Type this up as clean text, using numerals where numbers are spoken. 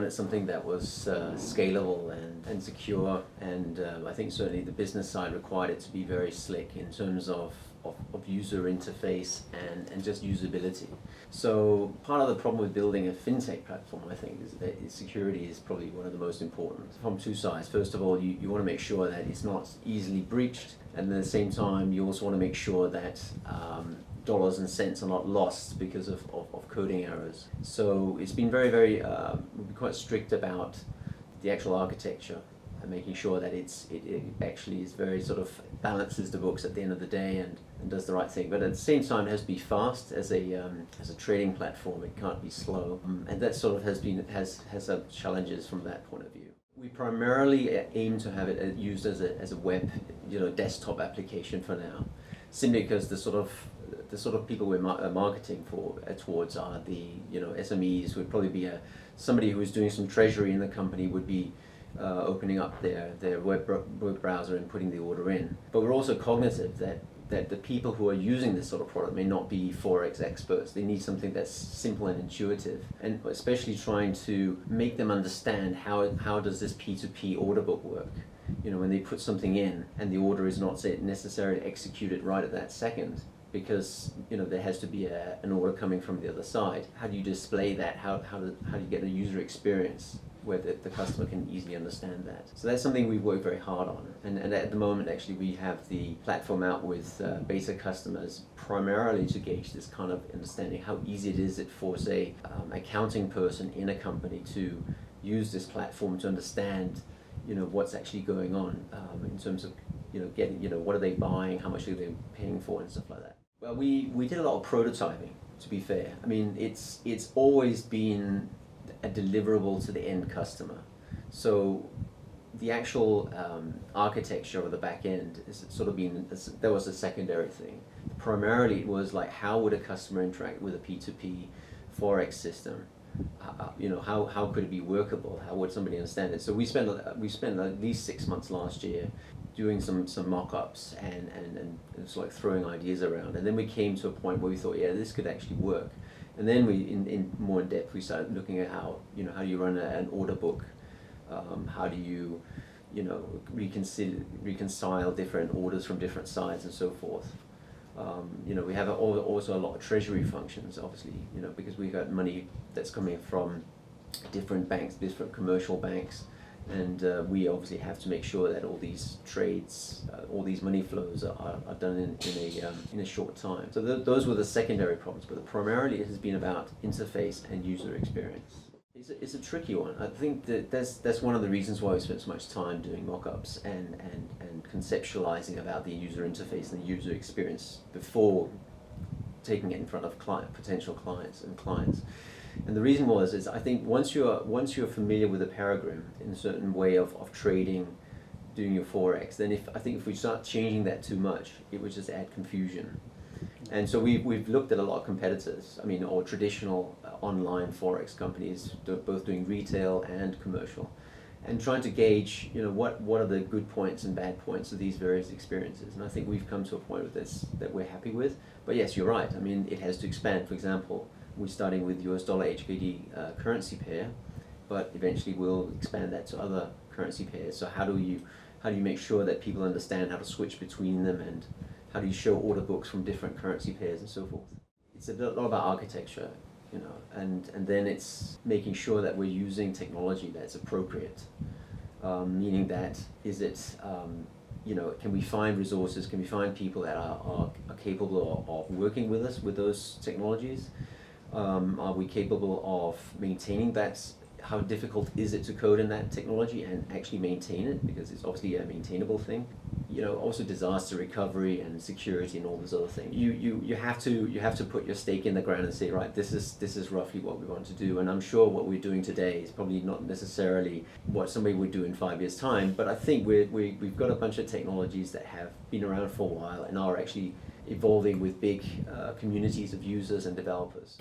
wanted something that was scalable and secure, and I think certainly the business side required it to be very slick in terms of user interface and just usability. So part of the problem with building a fintech platform, I think, is that security is probably one of the most important from two sides. First of all, you want to make sure that it's not easily breached, and at the same time you also want to make sure that dollars and cents are not lost because of coding errors. So it's been very we've been quite strict about the actual architecture and making sure that it actually is very sort of balances the books at the end of the day and does the right thing. But at the same time, it has to be fast as a trading platform. It can't be slow, and that sort of has some challenges from that point of view. We primarily aim to have it used as a web, desktop application for now, simply because the sort of people we're marketing towards are the SMEs. Would probably be somebody who is doing some treasury in the company would be opening up their web browser and putting the order in. But we're also cognizant that the people who are using this sort of product may not be Forex experts. They need something that's simple and intuitive, and especially trying to make them understand how does this P2P order book work. When they put something in and the order is not necessarily executed right at that second, because there has to be an order coming from the other side. How do you display that? How do you get a user experience where the customer can easily understand that? So that's something we've worked very hard on. And at the moment, actually, we have the platform out with beta customers primarily to gauge this kind of understanding, how easy it is for, say, accounting person in a company to use this platform to understand what's actually going on in terms of getting what are they buying, how much are they paying for, and stuff like that. Well, we did a lot of prototyping, to be fair. I mean, it's always been a deliverable to the end customer. So the actual architecture of the back end is sort of that was a secondary thing. Primarily it was like, how would a customer interact with a P2P Forex system? How could it be workable? How would somebody understand it? So we spent at least 6 months last year doing some mock-ups and it's like throwing ideas around, and then we came to a point where we thought, yeah, this could actually work. And then we, in more in depth, we started looking at how do you run an order book, how do you reconcile different orders from different sides and so forth. We have also a lot of treasury functions, obviously, because we've got money that's coming from different banks, different commercial banks, and we obviously have to make sure that all these trades, all these money flows are done in a short time. So those were the secondary problems, but primarily it has been about interface and user experience. It's a tricky one. I think that's one of the reasons why we spent so much time doing mock-ups and conceptualizing about the user interface and the user experience before taking it in front of potential clients. And the reason is I think once you're familiar with the paradigm in a certain way of trading, doing your Forex, then if we start changing that too much, it would just add confusion. And so we've looked at a lot of competitors, or traditional online Forex companies, both doing retail and commercial, and trying to gauge, what are the good points and bad points of these various experiences. And I think we've come to a point with this that we're happy with. But yes, you're right. It has to expand. For example, we're starting with US dollar HKD currency pair, but eventually we'll expand that to other currency pairs. So how do you make sure that people understand how to switch between them, and how do you show order books from different currency pairs and so forth? It's a lot about architecture, and then it's making sure that we're using technology that's appropriate, meaning that can we find resources, can we find people that are capable of working with us with those technologies? Are we capable of maintaining that? How difficult is it to code in that technology and actually maintain it? Because it's obviously a maintainable thing. Also disaster recovery and security and all those other things. You have to put your stake in the ground and say, right, this is roughly what we want to do. And I'm sure what we're doing today is probably not necessarily what somebody would do in 5 years' time. But I think we've got a bunch of technologies that have been around for a while and are actually evolving with big communities of users and developers.